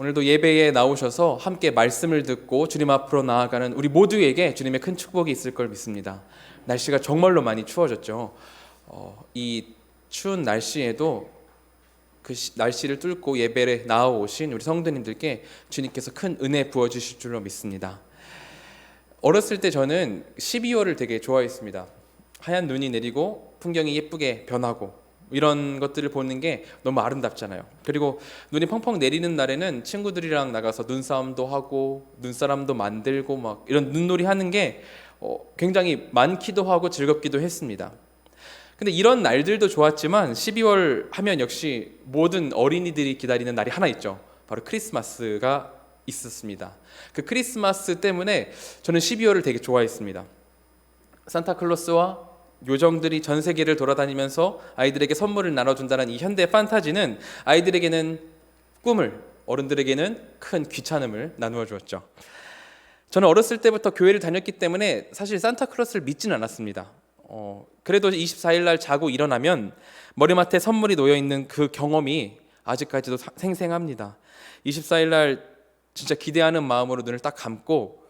오늘도 예배에 나오셔서 함께 말씀을 듣고 주님 앞으로 나아가는 우리 모두에게 주님의 큰 축복이 있을 걸 믿습니다. 날씨가 정말로 많이 추워졌죠. 이 추운 날씨에도 그 날씨를 뚫고 예배에 나아오신 우리 성도님들께 주님께서 큰 은혜 부어주실 줄로 믿습니다. 어렸을 때 저는 12월을 되게 좋아했습니다. 하얀 눈이 내리고 풍경이 예쁘게 변하고 이런 것들을 보는 게 너무 아름답잖아요. 그리고 눈이 펑펑 내리는 날에는 친구들이랑 나가서 눈싸움도 하고 눈사람도 만들고 막 이런 눈놀이 하는 게 굉장히 많기도 하고 즐겁기도 했습니다. 근데 이런 날들도 좋았지만 12월 하면 역시 모든 어린이들이 기다리는 날이 하나 있죠. 바로 크리스마스가 있었습니다. 그 크리스마스 때문에 저는 12월을 되게 좋아했습니다. 산타클로스와 요정들이 전 세계를 돌아다니면서 아이들에게 선물을 나눠준다는 이 현대 판타지는 아이들에게는 꿈을, 어른들에게는 큰 귀찮음을 나누어 주었죠. 저는 어렸을 때부터 교회를 다녔기 때문에 사실 산타클로스를 믿지는 않았습니다. 그래도 24일 날 자고 일어나면 머리맡에 선물이 놓여있는 그 경험이 아직까지도 생생합니다. 24일 날 진짜 기대하는 마음으로 눈을 딱 감고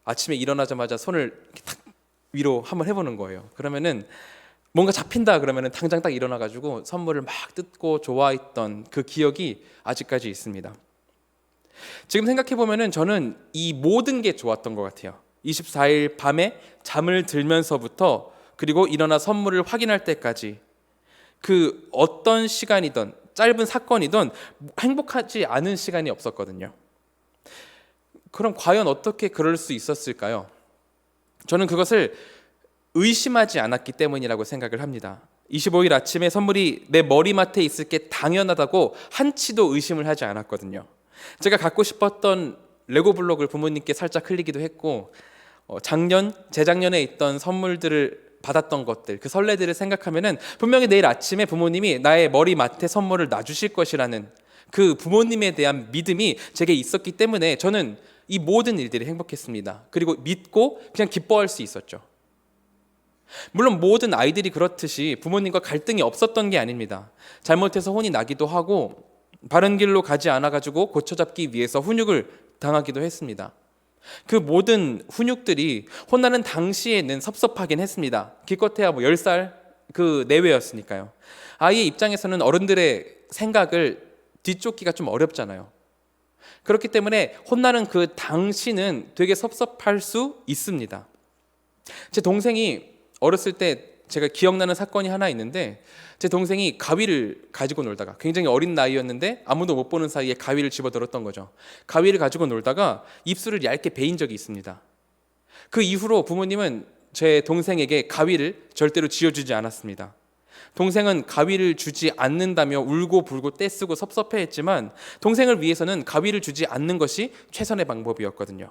아침에 일어나자마자 손을 이렇게 탁 위로 한번 해보는 거예요. 그러면은 뭔가 잡힌다 그러면은 당장 딱 일어나가지고 선물을 막 뜯고 좋아했던 그 기억이 아직까지 있습니다. 지금 생각해 보면은 저는 이 모든 게 좋았던 것 같아요. 24일 밤에 잠을 들면서부터 그리고 일어나 선물을 확인할 때까지 그 어떤 시간이든 짧은 사건이든 행복하지 않은 시간이 없었거든요. 그럼 과연 어떻게 그럴 수 있었을까요? 저는 그것을 의심하지 않았기 때문이라고 생각을 합니다. 25일 아침에 선물이 내 머리맡에 있을 게 당연하다고 한치도 의심을 하지 않았거든요. 제가 갖고 싶었던 레고 블록을 부모님께 살짝 흘리기도 했고 재작년에 있던 선물들을 받았던 것들, 그 설레들을 생각하면은 분명히 내일 아침에 부모님이 나의 머리맡에 선물을 놔주실 것이라는 그 부모님에 대한 믿음이 제게 있었기 때문에 저는 이 모든 일들이 행복했습니다. 그리고 믿고 그냥 기뻐할 수 있었죠. 물론 모든 아이들이 그렇듯이 부모님과 갈등이 없었던 게 아닙니다. 잘못해서 혼이 나기도 하고 바른 길로 가지 않아가지고 고쳐잡기 위해서 훈육을 당하기도 했습니다. 그 모든 훈육들이 혼나는 당시에는 섭섭하긴 했습니다. 기껏해야 10살 그 내외였으니까요. 아이의 입장에서는 어른들의 생각을 뒤쫓기가 좀 어렵잖아요. 그렇기 때문에 혼나는 그 당시는 되게 섭섭할 수 있습니다. 제 동생이 어렸을 때 제가 기억나는 사건이 하나 있는데 제 동생이 가위를 가지고 놀다가 굉장히 어린 나이였는데 아무도 못 보는 사이에 가위를 집어들었던 거죠. 가위를 가지고 놀다가 입술을 얇게 베인 적이 있습니다. 그 이후로 부모님은 제 동생에게 가위를 절대로 쥐어주지 않았습니다. 동생은 가위를 주지 않는다며 울고 불고 떼쓰고 섭섭해했지만 동생을 위해서는 가위를 주지 않는 것이 최선의 방법이었거든요.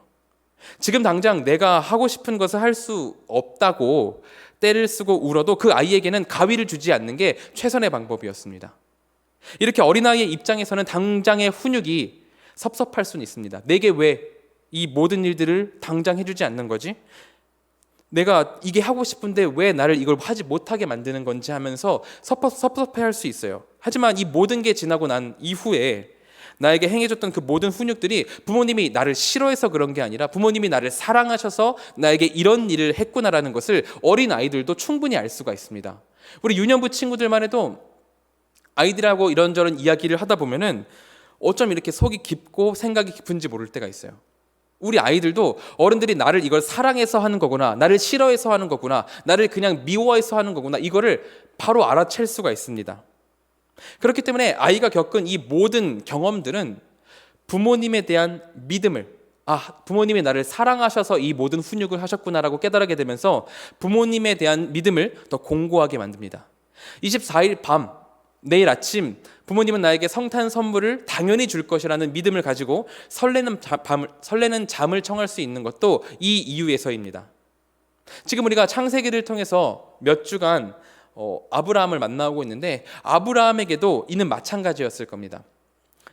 지금 당장 내가 하고 싶은 것을 할 수 없다고 떼를 쓰고 울어도 그 아이에게는 가위를 주지 않는 게 최선의 방법이었습니다. 이렇게 어린아이의 입장에서는 당장의 훈육이 섭섭할 수는 있습니다. 내게 왜 이 모든 일들을 당장 해주지 않는 거지? 내가 이게 하고 싶은데 왜 나를 이걸 하지 못하게 만드는 건지 하면서 섭섭해할 수 있어요. 하지만 이 모든 게 지나고 난 이후에 나에게 행해줬던 그 모든 훈육들이 부모님이 나를 싫어해서 그런 게 아니라 부모님이 나를 사랑하셔서 나에게 이런 일을 했구나라는 것을 어린 아이들도 충분히 알 수가 있습니다. 우리 유년부 친구들만 해도 아이들하고 이런저런 이야기를 하다 보면은 어쩜 이렇게 속이 깊고 생각이 깊은지 모를 때가 있어요. 우리 아이들도 어른들이 나를 이걸 사랑해서 하는 거구나, 나를 싫어해서 하는 거구나, 나를 그냥 미워해서 하는 거구나, 이거를 바로 알아챌 수가 있습니다. 그렇기 때문에 아이가 겪은 이 모든 경험들은 부모님에 대한 믿음을, 부모님이 나를 사랑하셔서 이 모든 훈육을 하셨구나라고 깨달게 되면서 부모님에 대한 믿음을 더 공고하게 만듭니다. 24일 밤, 내일 아침 부모님은 나에게 성탄 선물을 당연히 줄 것이라는 믿음을 가지고 설레는 잠을 청할 수 있는 것도 이 이유에서입니다. 지금 우리가 창세기를 통해서 몇 주간 아브라함을 만나고 있는데 아브라함에게도 이는 마찬가지였을 겁니다.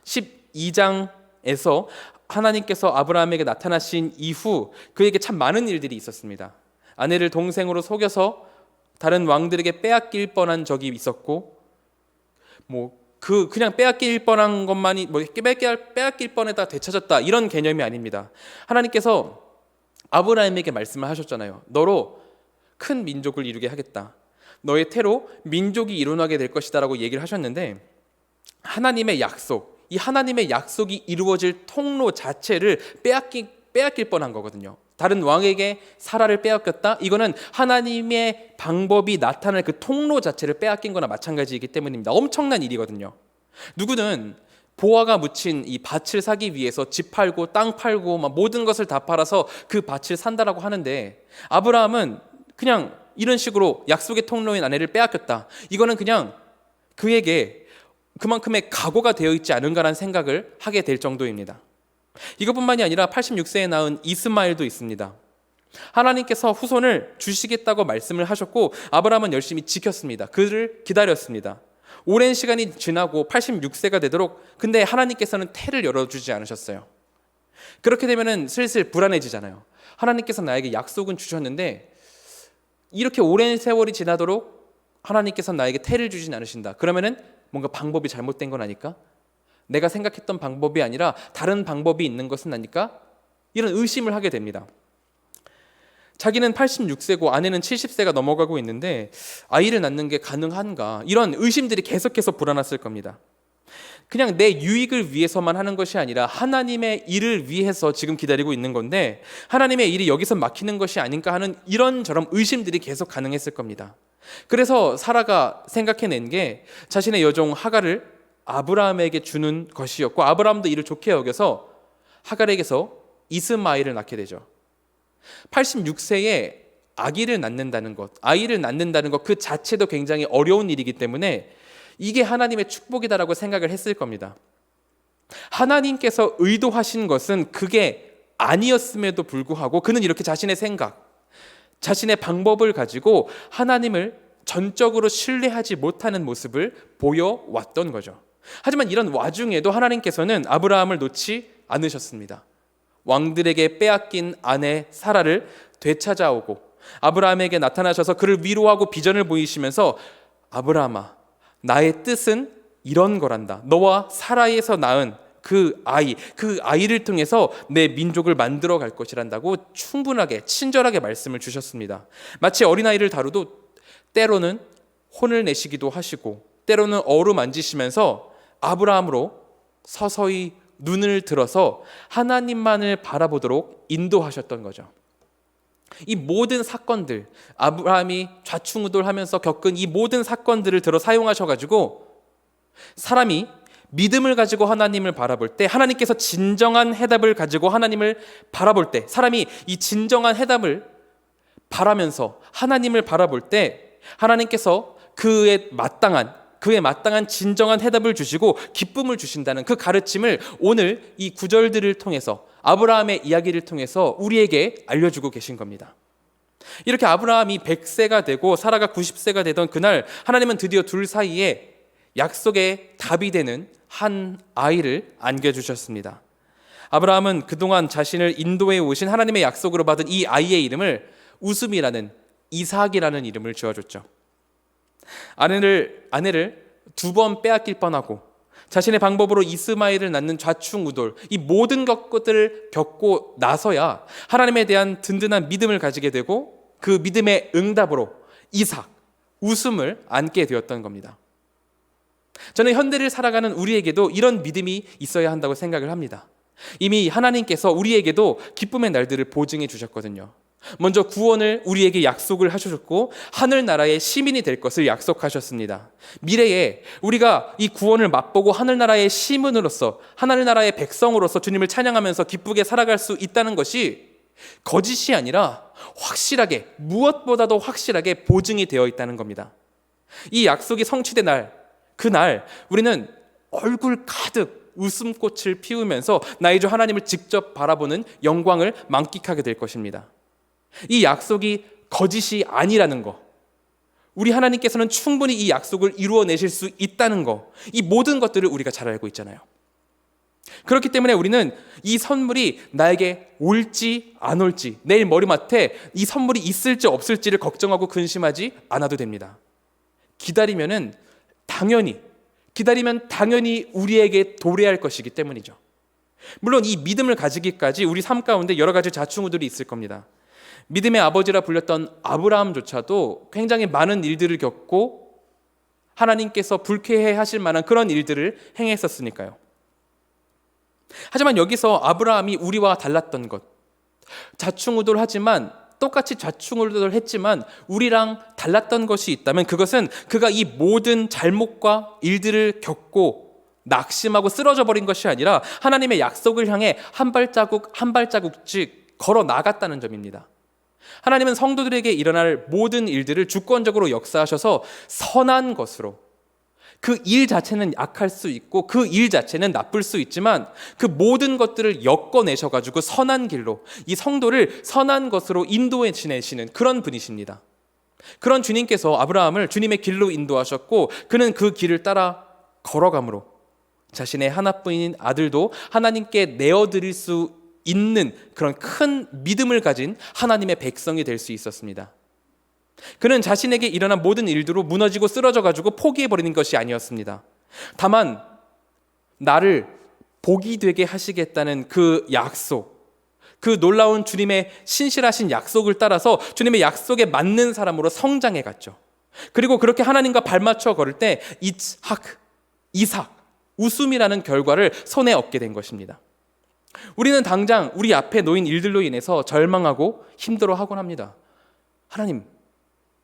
12장에서 하나님께서 아브라함에게 나타나신 이후 그에게 참 많은 일들이 있었습니다. 아내를 동생으로 속여서 다른 왕들에게 빼앗길 뻔한 적이 있었고 그냥 빼앗길 뻔한 것만이 빼앗길 뻔했다 되찾았다 이런 개념이 아닙니다. 하나님께서 아브라함에게 말씀을 하셨잖아요. 너로 큰 민족을 이루게 하겠다. 너의 태로 민족이 일어나게 될 것이다라고 얘기를 하셨는데, 하나님의 약속, 이 하나님의 약속이 이루어질 통로 자체를 빼앗길 뻔한 거거든요. 다른 왕에게 사라를 빼앗겼다. 이거는 하나님의 방법이 나타날 그 통로 자체를 빼앗긴 거나 마찬가지이기 때문입니다. 엄청난 일이거든요. 누구는 보화가 묻힌 이 밭을 사기 위해서 집 팔고 땅 팔고 막 모든 것을 다 팔아서 그 밭을 산다라고 하는데, 아브라함은 그냥 이런 식으로 약속의 통로인 아내를 빼앗겼다. 이거는 그냥 그에게 그만큼의 각오가 되어 있지 않은가라는 생각을 하게 될 정도입니다. 이것뿐만이 아니라 86세에 낳은 이스마엘도 있습니다. 하나님께서 후손을 주시겠다고 말씀을 하셨고 아브라함은 열심히 지켰습니다. 그를 기다렸습니다. 오랜 시간이 지나고 86세가 되도록, 근데 하나님께서는 태를 열어주지 않으셨어요. 그렇게 되면은 슬슬 불안해지잖아요. 하나님께서 나에게 약속은 주셨는데 이렇게 오랜 세월이 지나도록 하나님께서 나에게 태를 주진 않으신다. 그러면은 뭔가 방법이 잘못된 건 아닐까? 내가 생각했던 방법이 아니라 다른 방법이 있는 것은 아닐까? 이런 의심을 하게 됩니다. 자기는 86세고 아내는 70세가 넘어가고 있는데 아이를 낳는 게 가능한가? 이런 의심들이 계속해서 불어났을 겁니다. 그냥 내 유익을 위해서만 하는 것이 아니라 하나님의 일을 위해서 지금 기다리고 있는 건데 하나님의 일이 여기서 막히는 것이 아닌가 하는 이런저런 의심들이 계속 가능했을 겁니다. 그래서 사라가 생각해낸 게 자신의 여종 하갈을 아브라함에게 주는 것이었고, 아브라함도 이를 좋게 여겨서 하갈에게서 이스마엘을 낳게 되죠. 86세에 아이를 낳는다는 것 그 자체도 굉장히 어려운 일이기 때문에 이게 하나님의 축복이다라고 생각을 했을 겁니다. 하나님께서 의도하신 것은 그게 아니었음에도 불구하고 그는 이렇게 자신의 생각, 자신의 방법을 가지고 하나님을 전적으로 신뢰하지 못하는 모습을 보여왔던 거죠. 하지만 이런 와중에도 하나님께서는 아브라함을 놓지 않으셨습니다. 왕들에게 빼앗긴 아내 사라를 되찾아오고 아브라함에게 나타나셔서 그를 위로하고 비전을 보이시면서, 아브라함아, 나의 뜻은 이런 거란다. 너와 사라에서 낳은 그 아이를 통해서 내 민족을 만들어 갈 것이란다고 충분하게 친절하게 말씀을 주셨습니다. 마치 어린아이를 다루도 때로는 혼을 내시기도 하시고 때로는 어루만지시면서 아브라함으로 서서히 눈을 들어서 하나님만을 바라보도록 인도하셨던 거죠. 이 모든 사건들, 아브라함이 좌충우돌하면서 겪은 이 모든 사건들을 들어 사용하셔가지고 사람이 믿음을 가지고 하나님을 바라볼 때, 하나님께서 진정한 해답을 가지고 하나님을 바라볼 때, 사람이 이 진정한 해답을 바라면서 하나님을 바라볼 때 하나님께서 그에 마땅한 진정한 해답을 주시고 기쁨을 주신다는 그 가르침을 오늘 이 구절들을 통해서, 아브라함의 이야기를 통해서 우리에게 알려주고 계신 겁니다. 이렇게 아브라함이 100세가 되고 사라가 90세가 되던 그날, 하나님은 드디어 둘 사이에 약속의 답이 되는 한 아이를 안겨주셨습니다. 아브라함은 그동안 자신을 인도해 오신 하나님의 약속으로 받은 이 아이의 이름을 웃음이라는, 이삭이라는 이름을 지어줬죠. 아내를 2번 빼앗길 뻔하고 자신의 방법으로 이스마엘을 낳는 좌충우돌, 이 모든 것들을 겪고 나서야 하나님에 대한 든든한 믿음을 가지게 되고 그 믿음의 응답으로 이삭, 웃음을 안게 되었던 겁니다. 저는 현대를 살아가는 우리에게도 이런 믿음이 있어야 한다고 생각을 합니다. 이미 하나님께서 우리에게도 기쁨의 날들을 보증해 주셨거든요. 먼저 구원을 우리에게 약속을 하셨고 하늘나라의 시민이 될 것을 약속하셨습니다. 미래에 우리가 이 구원을 맛보고 하늘나라의 시민으로서, 하늘나라의 백성으로서 주님을 찬양하면서 기쁘게 살아갈 수 있다는 것이 거짓이 아니라 확실하게, 무엇보다도 확실하게 보증이 되어 있다는 겁니다. 이 약속이 성취된 날, 그날 우리는 얼굴 가득 웃음꽃을 피우면서 나의 주 하나님을 직접 바라보는 영광을 만끽하게 될 것입니다. 이 약속이 거짓이 아니라는 거, 우리 하나님께서는 충분히 이 약속을 이루어내실 수 있다는 거, 이 모든 것들을 우리가 잘 알고 있잖아요. 그렇기 때문에 우리는 이 선물이 나에게 올지 안 올지, 내일 머리맡에 이 선물이 있을지 없을지를 걱정하고 근심하지 않아도 됩니다. 기다리면은 당연히 기다리면 당연히 우리에게 도래할 것이기 때문이죠. 물론 이 믿음을 가지기까지 우리 삶 가운데 여러 가지 자충우들이 있을 겁니다. 믿음의 아버지라 불렸던 아브라함조차도 굉장히 많은 일들을 겪고 하나님께서 불쾌해 하실 만한 그런 일들을 행했었으니까요. 하지만 여기서 아브라함이 우리와 달랐던 것, 자충우돌하지만 똑같이 자충우돌했지만 우리랑 달랐던 것이 있다면 그것은 그가 이 모든 잘못과 일들을 겪고 낙심하고 쓰러져 버린 것이 아니라 하나님의 약속을 향해 한 발자국 한 발자국씩 걸어 나갔다는 점입니다. 하나님은 성도들에게 일어날 모든 일들을 주권적으로 역사하셔서 선한 것으로, 그 일 자체는 약할 수 있고 그 일 자체는 나쁠 수 있지만 그 모든 것들을 엮어내셔가지고 선한 길로, 이 성도를 선한 것으로 인도해 지내시는 그런 분이십니다. 그런 주님께서 아브라함을 주님의 길로 인도하셨고 그는 그 길을 따라 걸어감으로 자신의 하나뿐인 아들도 하나님께 내어드릴 수 있는 그런 큰 믿음을 가진 하나님의 백성이 될 수 있었습니다. 그는 자신에게 일어난 모든 일들로 무너지고 쓰러져가지고 포기해버리는 것이 아니었습니다. 다만 나를 복이 되게 하시겠다는 그 약속, 그 놀라운 주님의 신실하신 약속을 따라서 주님의 약속에 맞는 사람으로 성장해 갔죠. 그리고 그렇게 하나님과 발맞춰 걸을 때 이삭, 웃음이라는 결과를 손에 얻게 된 것입니다. 우리는 당장 우리 앞에 놓인 일들로 인해서 절망하고 힘들어하곤 합니다. 하나님,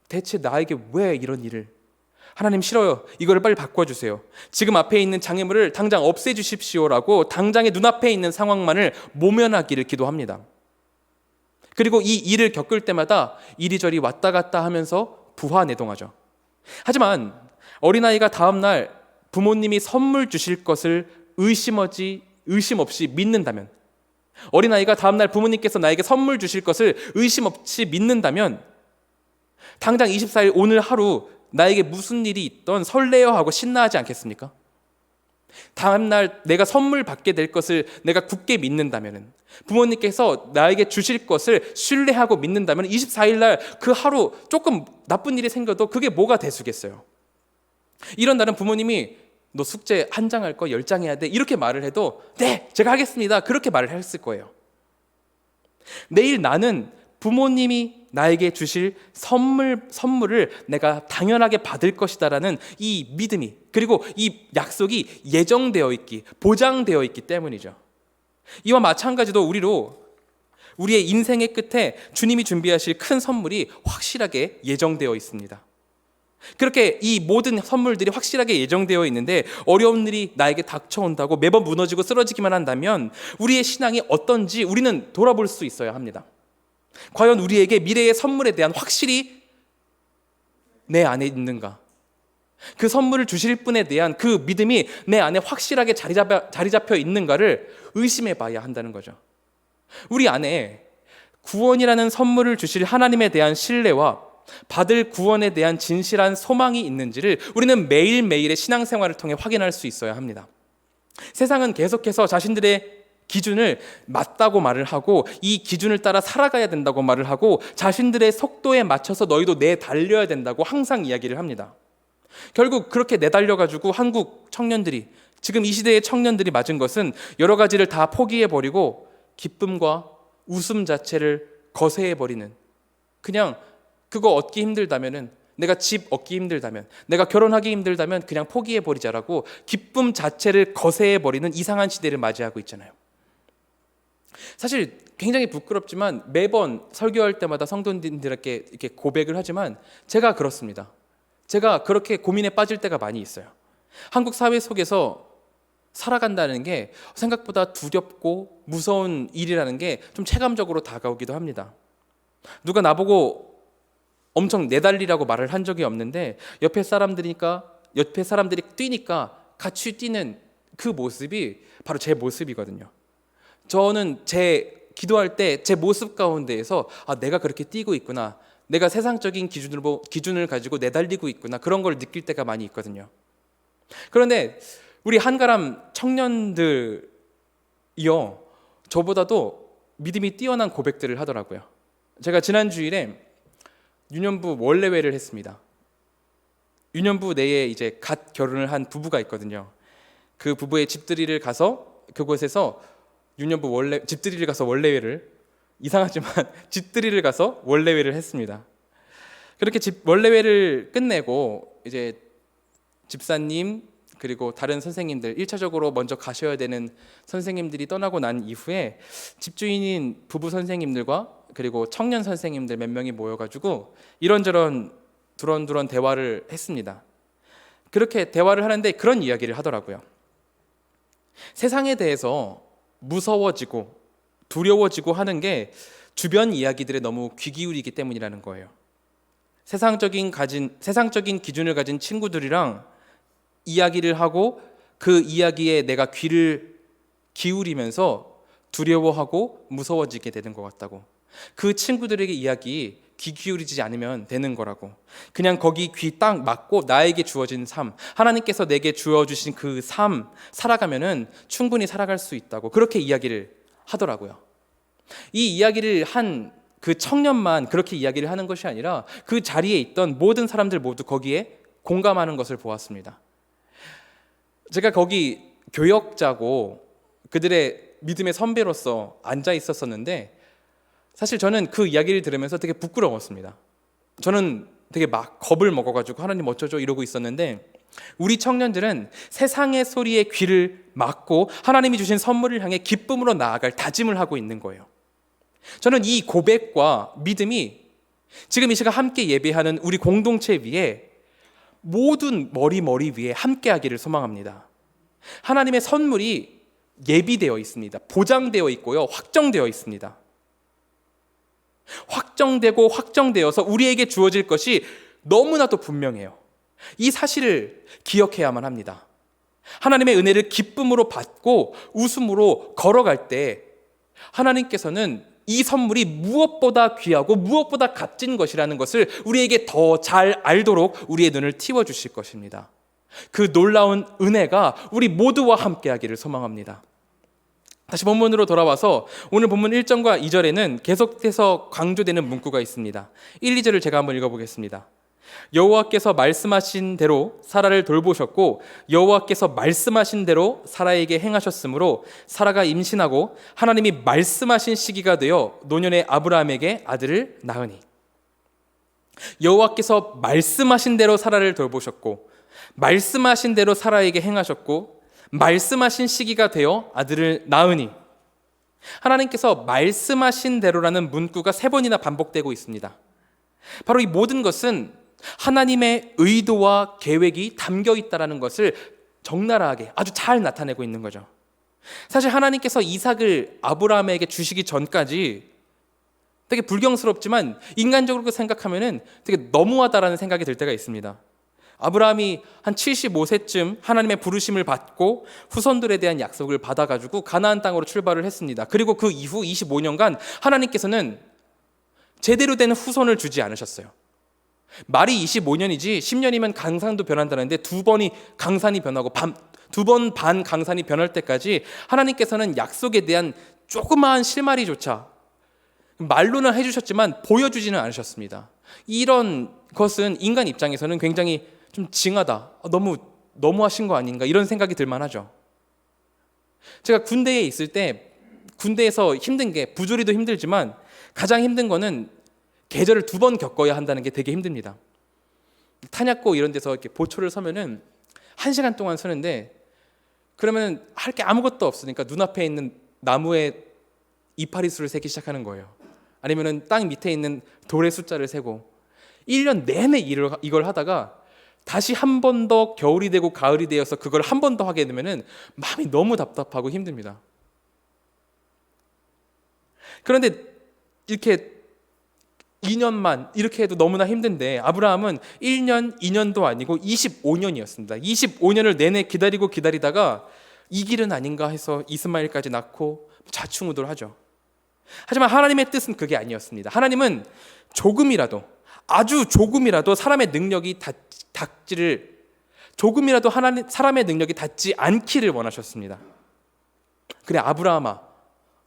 대체 나에게 왜 이런 일을? 하나님 싫어요. 이거를 빨리 바꿔주세요. 지금 앞에 있는 장애물을 당장 없애주십시오라고 당장의 눈앞에 있는 상황만을 모면하기를 기도합니다. 그리고 이 일을 겪을 때마다 이리저리 왔다 갔다 하면서 부화내동하죠. 하지만 어린아이가 다음날 부모님이 선물 주실 것을 의심 없이 믿는다면, 어린아이가 다음날 부모님께서 나에게 선물 주실 것을 의심 없이 믿는다면 당장 24일 오늘 하루 나에게 무슨 일이 있던 설레어 하고 신나하지 않겠습니까? 다음날 내가 선물 받게 될 것을 내가 굳게 믿는다면, 부모님께서 나에게 주실 것을 신뢰하고 믿는다면 24일 날 그 하루 조금 나쁜 일이 생겨도 그게 뭐가 대수겠어요? 이런 날은 부모님이 너 숙제 한 장 할 거 10장 해야 돼 이렇게 말을 해도 네 제가 하겠습니다 그렇게 말을 했을 거예요. 내일 나는 부모님이 나에게 주실 선물을 내가 당연하게 받을 것이다라는 이 믿음이, 그리고 이 약속이 예정되어 있기, 보장되어 있기 때문이죠. 이와 마찬가지로 우리의 인생의 끝에 주님이 준비하실 큰 선물이 확실하게 예정되어 있습니다. 그렇게 이 모든 선물들이 확실하게 예정되어 있는데 어려운 일이 나에게 닥쳐온다고 매번 무너지고 쓰러지기만 한다면 우리의 신앙이 어떤지 우리는 돌아볼 수 있어야 합니다. 과연 우리에게 미래의 선물에 대한 확실히 내 안에 있는가? 그 선물을 주실 분에 대한 그 믿음이 내 안에 확실하게 자리 잡혀 있는가를 의심해 봐야 한다는 거죠. 우리 안에 구원이라는 선물을 주실 하나님에 대한 신뢰와 받을 구원에 대한 진실한 소망이 있는지를 우리는 매일매일의 신앙생활을 통해 확인할 수 있어야 합니다. 세상은 계속해서 자신들의 기준을 맞다고 말을 하고 이 기준을 따라 살아가야 된다고 말을 하고 자신들의 속도에 맞춰서 너희도 내달려야 된다고 항상 이야기를 합니다. 결국 그렇게 내달려가지고 한국 청년들이, 지금 이 시대의 청년들이 맞은 것은 여러 가지를 다 포기해버리고 기쁨과 웃음 자체를 거세해버리는, 그냥 그거 얻기 힘들다면은, 내가 집 얻기 힘들다면, 내가 결혼하기 힘들다면 그냥 포기해버리자라고 기쁨 자체를 거세해버리는 이상한 시대를 맞이하고 있잖아요. 사실 굉장히 부끄럽지만 매번 설교할 때마다 성도님들에게 이렇게 고백을 하지만 제가 그렇습니다. 제가 그렇게 고민에 빠질 때가 많이 있어요. 한국 사회 속에서 살아간다는 게 생각보다 두렵고 무서운 일이라는 게 좀 체감적으로 다가오기도 합니다. 누가 나보고 엄청 내달리라고 말을 한 적이 없는데 옆에 사람들이 뛰니까 같이 뛰는 그 모습이 바로 제 모습이거든요. 저는 제 기도할 때 제 모습 가운데에서 내가 그렇게 뛰고 있구나, 내가 세상적인 기준을 가지고 내달리고 있구나, 그런 걸 느낄 때가 많이 있거든요. 그런데 우리 한가람 청년들이요, 저보다도 믿음이 뛰어난 고백들을 하더라고요. 제가 지난 주일에 유년부 원래회를 했습니다. 유년부 내에 이제 갓 결혼을 한 부부가 있거든요. 그 부부의 집들이를 가서 그곳에서 집들이를 가서 원래회를, 이상하지만 집들이를 가서 원래회를 했습니다. 그렇게 원래회를 끝내고 이제 집사님 그리고 다른 선생님들, 1차적으로 먼저 가셔야 되는 선생님들이 떠나고 난 이후에 집주인인 부부 선생님들과 그리고 청년 선생님들 몇 명이 모여가지고 이런저런 두런두런 대화를 했습니다. 그렇게 대화를 하는데 그런 이야기를 하더라고요. 세상에 대해서 무서워지고 두려워지고 하는 게 주변 이야기들에 너무 귀 기울이기 때문이라는 거예요. 세상적인 기준을 가진 친구들이랑 이야기를 하고 그 이야기에 내가 귀를 기울이면서 두려워하고 무서워지게 되는 것 같다고. 그 친구들에게 이야기 귀 기울이지 않으면 되는 거라고. 그냥 거기 귀 딱 막고 나에게 주어진 삶, 하나님께서 내게 주어주신 그 삶 살아가면은 충분히 살아갈 수 있다고 그렇게 이야기를 하더라고요. 이 이야기를 한 그 청년만 그렇게 이야기를 하는 것이 아니라 그 자리에 있던 모든 사람들 모두 거기에 공감하는 것을 보았습니다. 제가 거기 교역자고 그들의 믿음의 선배로서 앉아 있었었는데 사실 저는 그 이야기를 들으면서 되게 부끄러웠습니다. 저는 되게 막 겁을 먹어가지고 하나님 어쩌죠 이러고 있었는데 우리 청년들은 세상의 소리에 귀를 막고 하나님이 주신 선물을 향해 기쁨으로 나아갈 다짐을 하고 있는 거예요. 저는 이 고백과 믿음이 지금 이 시간 함께 예배하는 우리 공동체 위에 모든 머리 위에 함께하기를 소망합니다. 하나님의 선물이 예비되어 있습니다. 보장되어 있고요. 확정되어 있습니다. 확정되고 확정되어서 우리에게 주어질 것이 너무나도 분명해요. 이 사실을 기억해야만 합니다. 하나님의 은혜를 기쁨으로 받고 웃음으로 걸어갈 때 하나님께서는 이 선물이 무엇보다 귀하고 무엇보다 값진 것이라는 것을 우리에게 더 잘 알도록 우리의 눈을 틔워주실 것입니다. 그 놀라운 은혜가 우리 모두와 함께하기를 소망합니다. 다시 본문으로 돌아와서 오늘 본문 1절과 2절에는 계속해서 강조되는 문구가 있습니다. 1, 2절을 제가 한번 읽어보겠습니다. 여호와께서 말씀하신 대로 사라를 돌보셨고 여호와께서 말씀하신 대로 사라에게 행하셨으므로 사라가 임신하고 하나님이 말씀하신 시기가 되어 노년의 아브라함에게 아들을 낳으니. 여호와께서 말씀하신 대로 사라를 돌보셨고 말씀하신 대로 사라에게 행하셨고 말씀하신 시기가 되어 아들을 낳으니. 하나님께서 말씀하신 대로라는 문구가 3번이나 반복되고 있습니다. 바로 이 모든 것은 하나님의 의도와 계획이 담겨 있다는 것을 적나라하게 아주 잘 나타내고 있는 거죠. 사실 하나님께서 이삭을 아브라함에게 주시기 전까지 되게 불경스럽지만 인간적으로 생각하면 되게 너무하다라는 생각이 들 때가 있습니다. 아브라함이 한 75세쯤 하나님의 부르심을 받고 후손들에 대한 약속을 받아가지고 가나안 땅으로 출발을 했습니다. 그리고 그 이후 25년간 하나님께서는 제대로 된 후손을 주지 않으셨어요. 말이 25년이지 10년이면 강산도 변한다는데 2번이 강산이 변하고 2번 반 강산이 변할 때까지 하나님께서는 약속에 대한 조그마한 실마리조차 말로는 해주셨지만 보여주지는 않으셨습니다. 이런 것은 인간 입장에서는 굉장히 좀 징하다, 너무하신 거 아닌가 이런 생각이 들만하죠. 제가 군대에 있을 때 군대에서 힘든 게 부조리도 힘들지만 가장 힘든 거는 계절을 2번 겪어야 한다는 게 되게 힘듭니다. 탄약고 이런 데서 이렇게 보초를 서면은 1시간 동안 서는데 그러면 할 게 아무것도 없으니까 눈앞에 있는 나무에 이파리수를 세기 시작하는 거예요. 아니면은 땅 밑에 있는 돌의 숫자를 세고 1년 내내 이걸 하다가 다시 한 번 더 겨울이 되고 가을이 되어서 그걸 한 번 더 하게 되면은 마음이 너무 답답하고 힘듭니다. 그런데 이렇게 2년만 이렇게 해도 너무나 힘든데 아브라함은 1년, 2년도 아니고 25년이었습니다. 25년을 내내 기다리다가 이 길은 아닌가 해서 이스마엘까지 낳고 좌충우돌하죠. 하지만 하나님의 뜻은 그게 아니었습니다. 하나님은 조금이라도, 아주 조금이라도 사람의 능력이 사람의 능력이 닿지 않기를 원하셨습니다. 그래, 아브라함아,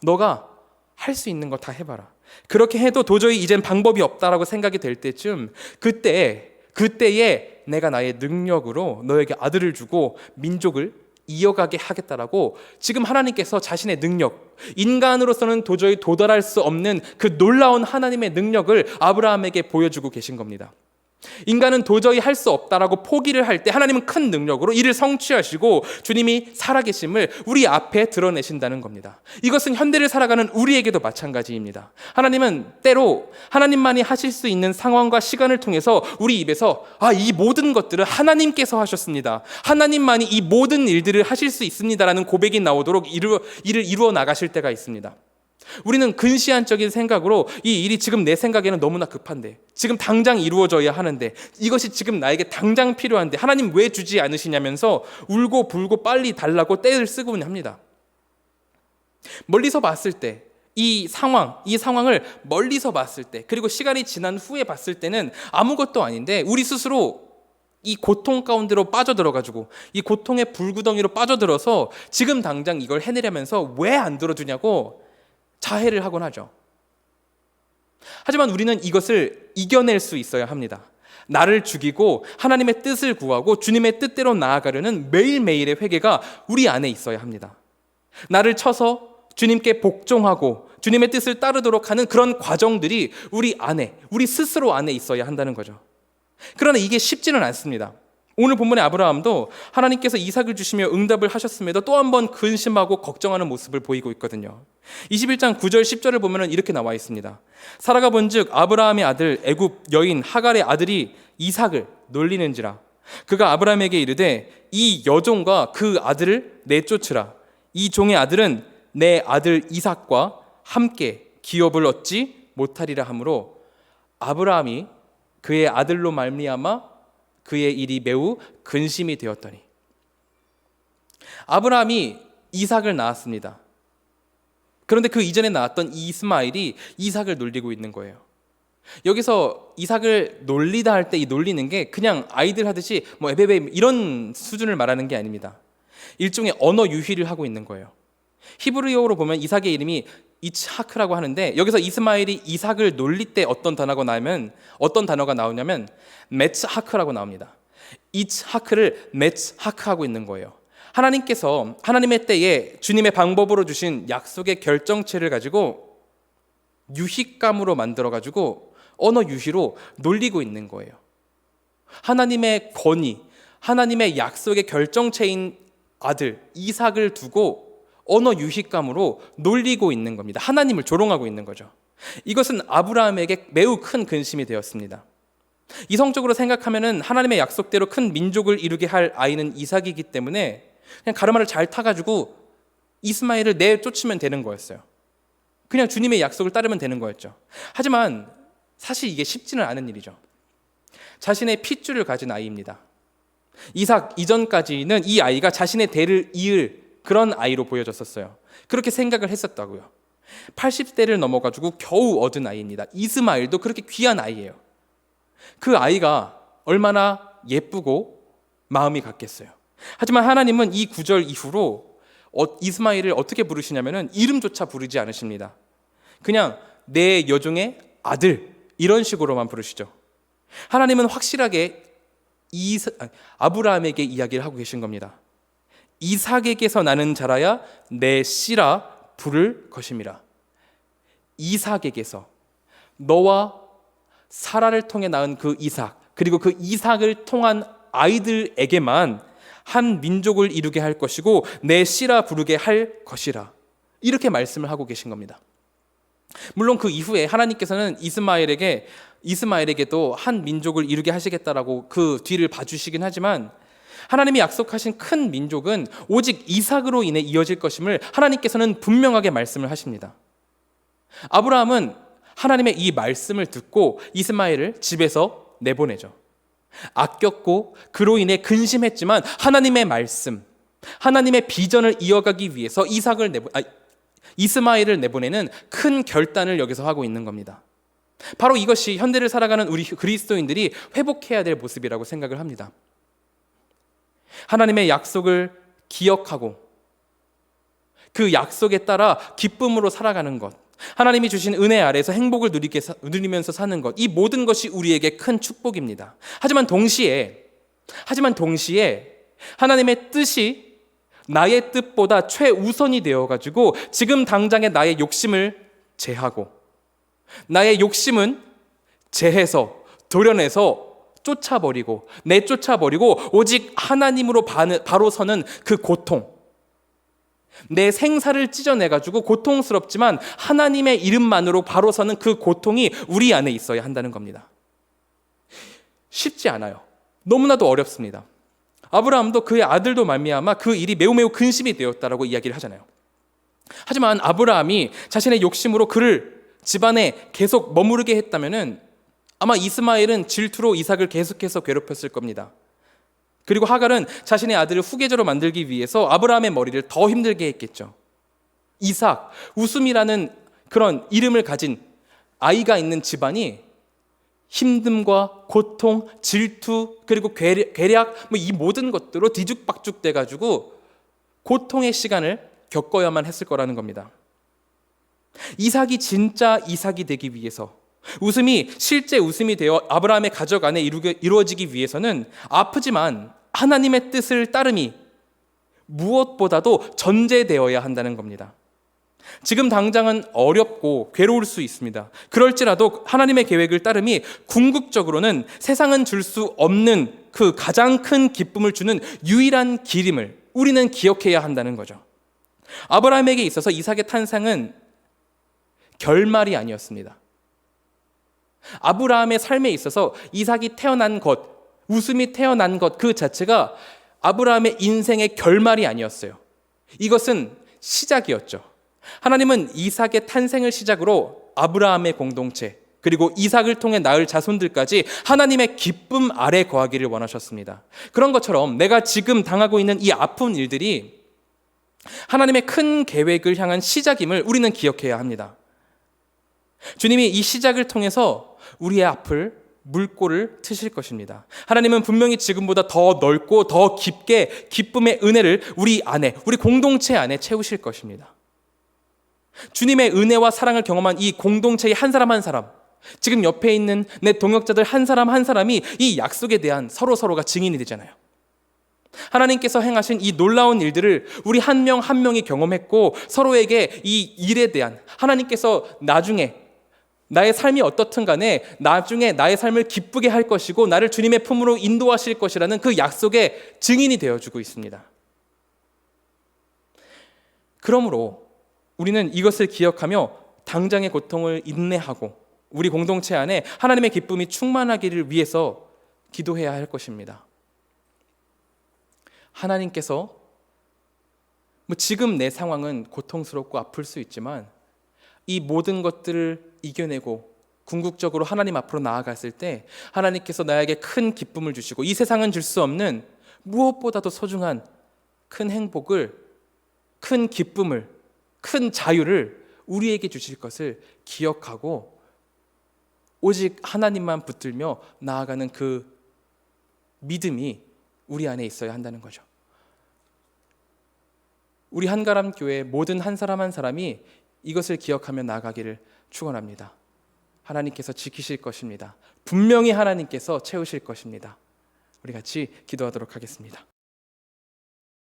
너가 할 수 있는 거 다 해봐라. 그렇게 해도 도저히 이젠 방법이 없다라고 생각이 될 때쯤 그때에 내가 나의 능력으로 너에게 아들을 주고 민족을 이어가게 하겠다라고 지금 하나님께서 자신의 능력, 인간으로서는 도저히 도달할 수 없는 그 놀라운 하나님의 능력을 아브라함에게 보여주고 계신 겁니다. 인간은 도저히 할 수 없다라고 포기를 할 때 하나님은 큰 능력으로 이를 성취하시고 주님이 살아계심을 우리 앞에 드러내신다는 겁니다. 이것은 현대를 살아가는 우리에게도 마찬가지입니다. 하나님은 때로 하나님만이 하실 수 있는 상황과 시간을 통해서 우리 입에서 이 모든 것들을 하나님께서 하셨습니다, 하나님만이 이 모든 일들을 하실 수 있습니다라는 고백이 나오도록 이를 이루어 나가실 때가 있습니다. 우리는 근시안적인 생각으로 이 일이 지금 내 생각에는 너무나 급한데, 지금 당장 이루어져야 하는데, 이것이 지금 나에게 당장 필요한데 하나님 왜 주지 않으시냐면서 울고 불고 빨리 달라고 떼를 쓰곤 합니다. 멀리서 봤을 때 이 상황을 멀리서 봤을 때, 그리고 시간이 지난 후에 봤을 때는 아무것도 아닌데 우리 스스로 이 고통 가운데로 빠져들어가지고 이 고통의 불구덩이로 빠져들어서 지금 당장 이걸 해내려면서 왜 안 들어주냐고 자해를 하곤 하죠. 하지만 우리는 이것을 이겨낼 수 있어야 합니다. 나를 죽이고 하나님의 뜻을 구하고 주님의 뜻대로 나아가려는 매일매일의 회개가 우리 안에 있어야 합니다. 나를 쳐서 주님께 복종하고 주님의 뜻을 따르도록 하는 그런 과정들이 우리 안에, 우리 스스로 안에 있어야 한다는 거죠. 그러나 이게 쉽지는 않습니다. 오늘 본문의 아브라함도 하나님께서 이삭을 주시며 응답을 하셨음에도 또 한 번 근심하고 걱정하는 모습을 보이고 있거든요. 21장 9절 10절을 보면 이렇게 나와 있습니다. 사라가 본즉 아브라함의 아들 애굽 여인 하갈의 아들이 이삭을 놀리는지라. 그가 아브라함에게 이르되 이 여종과 그 아들을 내쫓으라. 이 종의 아들은 내 아들 이삭과 함께 기업을 얻지 못하리라 하므로 아브라함이 그의 아들로 말미암아 그의 일이 매우 근심이 되었더니. 아브라함이 이삭을 낳았습니다. 그런데 그 이전에 낳았던 이스마엘이 이삭을 놀리고 있는 거예요. 여기서 이삭을 놀리다 할 때 이 놀리는 게 그냥 아이들 하듯이 뭐 에베베 이런 수준을 말하는 게 아닙니다. 일종의 언어 유희를 하고 있는 거예요. 히브리어로 보면 이삭의 이름이 이츠하크라고 하는데, 여기서 이스마엘이 이삭을 놀릴 때 어떤 단어가 나오냐면 메츠하크라고 나옵니다. 이츠하크를 메츠하크하고 있는 거예요. 하나님께서 하나님의 때에 주님의 방법으로 주신 약속의 결정체를 가지고 유희감으로 만들어가지고 언어 유희로 놀리고 있는 거예요. 하나님의 권위, 하나님의 약속의 결정체인 아들 이삭을 두고 언어 유희감으로 놀리고 있는 겁니다. 하나님을 조롱하고 있는 거죠. 이것은 아브라함에게 매우 큰 근심이 되었습니다. 이성적으로 생각하면은 하나님의 약속대로 큰 민족을 이루게 할 아이는 이삭이기 때문에 그냥 가르마를 잘 타가지고 이스마엘을 내쫓으면 되는 거였어요. 그냥 주님의 약속을 따르면 되는 거였죠. 하지만 사실 이게 쉽지는 않은 일이죠. 자신의 핏줄을 가진 아이입니다. 이삭 이전까지는 이 아이가 자신의 대를 이을 그런 아이로 보여졌었어요. 그렇게 생각을 했었다고요. 80대를 넘어가지고 겨우 얻은 아이입니다. 이스마엘도 그렇게 귀한 아이예요. 그 아이가 얼마나 예쁘고 마음이 같겠어요. 하지만 하나님은 이 구절 이후로 이스마엘을 어떻게 부르시냐면은 이름조차 부르지 않으십니다. 그냥 내 여종의 아들 이런 식으로만 부르시죠. 하나님은 확실하게 아브라함에게 이야기를 하고 계신 겁니다. 이삭에게서 나는 자라야 내 씨라 부를 것임이라. 이삭에게서, 너와 사라를 통해 낳은 그 이삭, 그리고 그 이삭을 통한 아이들에게만 한 민족을 이루게 할 것이고 내 씨라 부르게 할 것이라. 이렇게 말씀을 하고 계신 겁니다. 물론 그 이후에 하나님께서는 이스마엘에게도 한 민족을 이루게 하시겠다라고 그 뒤를 봐주시긴 하지만, 하나님이 약속하신 큰 민족은 오직 이삭으로 인해 이어질 것임을 하나님께서는 분명하게 말씀을 하십니다. 아브라함은 하나님의 이 말씀을 듣고 이스마엘을 집에서 내보내죠. 아꼈고 그로 인해 근심했지만 하나님의 말씀, 하나님의 비전을 이어가기 위해서 이스마엘을 내보내는 큰 결단을 여기서 하고 있는 겁니다. 바로 이것이 현대를 살아가는 우리 그리스도인들이 회복해야 될 모습이라고 생각을 합니다. 하나님의 약속을 기억하고 그 약속에 따라 기쁨으로 살아가는 것, 하나님이 주신 은혜 아래에서 행복을 누리면서 사는 것, 이 모든 것이 우리에게 큰 축복입니다. 하지만 동시에 하지만 동시에 하나님의 뜻이 나의 뜻보다 최우선이 되어가지고 지금 당장의 나의 욕심을 제하고 나의 욕심은 제해서 도려내서 쫓아버리고 내쫓아버리고 오직 하나님으로 바로 서는 그 고통, 내 생사를 찢어내가지고 고통스럽지만 하나님의 이름만으로 바로 서는 그 고통이 우리 안에 있어야 한다는 겁니다. 쉽지 않아요. 너무나도 어렵습니다. 아브라함도 그의 아들도 말미암아 그 일이 매우 근심이 되었다라고 이야기를 하잖아요. 하지만 아브라함이 자신의 욕심으로 그를 집안에 계속 머무르게 했다면은 아마 이스마엘은 질투로 이삭을 계속해서 괴롭혔을 겁니다. 그리고 하갈은 자신의 아들을 후계자로 만들기 위해서 아브라함의 머리를 더 힘들게 했겠죠. 이삭, 웃음이라는 그런 이름을 가진 아이가 있는 집안이 힘듦과 고통, 질투, 그리고 괴략 이 모든 것들로 뒤죽박죽 돼가지고 고통의 시간을 겪어야만 했을 거라는 겁니다. 이삭이 진짜 이삭이 되기 위해서, 웃음이 실제 웃음이 되어 아브라함의 가족 안에 이루어지기 위해서는 아프지만 하나님의 뜻을 따름이 무엇보다도 전제되어야 한다는 겁니다. 지금 당장은 어렵고 괴로울 수 있습니다. 그럴지라도 하나님의 계획을 따름이 궁극적으로는 세상은 줄 수 없는 그 가장 큰 기쁨을 주는 유일한 길임을 우리는 기억해야 한다는 거죠. 아브라함에게 있어서 이삭의 탄생은 결말이 아니었습니다. 아브라함의 삶에 있어서 이삭이 태어난 것, 웃음이 태어난 것 그 자체가 아브라함의 인생의 결말이 아니었어요. 이것은 시작이었죠. 하나님은 이삭의 탄생을 시작으로 아브라함의 공동체, 그리고 이삭을 통해 낳을 자손들까지 하나님의 기쁨 아래 거하기를 원하셨습니다. 그런 것처럼 내가 지금 당하고 있는 이 아픈 일들이 하나님의 큰 계획을 향한 시작임을 우리는 기억해야 합니다. 주님이 이 시작을 통해서 우리의 앞을 물꼬를 트실 것입니다. 하나님은 분명히 지금보다 더 넓고 더 깊게 기쁨의 은혜를 우리 안에, 우리 공동체 안에 채우실 것입니다. 주님의 은혜와 사랑을 경험한 이 공동체의 한 사람 한 사람, 지금 옆에 있는 내 동역자들 한 사람 한 사람이 이 약속에 대한 서로가 증인이 되잖아요. 하나님께서 행하신 이 놀라운 일들을 우리 한 명 한 명이 경험했고 서로에게 이 일에 대한 하나님께서 나중에 나의 삶이 어떻든 간에 나중에 나의 삶을 기쁘게 할 것이고 나를 주님의 품으로 인도하실 것이라는 그 약속의 증인이 되어주고 있습니다. 그러므로 우리는 이것을 기억하며 당장의 고통을 인내하고 우리 공동체 안에 하나님의 기쁨이 충만하기를 위해서 기도해야 할 것입니다. 하나님께서 지금 내 상황은 고통스럽고 아플 수 있지만 이 모든 것들을 이겨내고 궁극적으로 하나님 앞으로 나아갔을 때 하나님께서 나에게 큰 기쁨을 주시고 이 세상은 줄 수 없는 무엇보다도 소중한 큰 행복을, 큰 기쁨을, 큰 자유를 우리에게 주실 것을 기억하고 오직 하나님만 붙들며 나아가는 그 믿음이 우리 안에 있어야 한다는 거죠. 우리 한가람 교회 모든 한 사람 한 사람이 이것을 기억하며 나아가기를 축원합니다. 하나님께서 지키실 것입니다. 분명히 하나님께서 채우실 것입니다. 우리 같이 기도하도록 하겠습니다.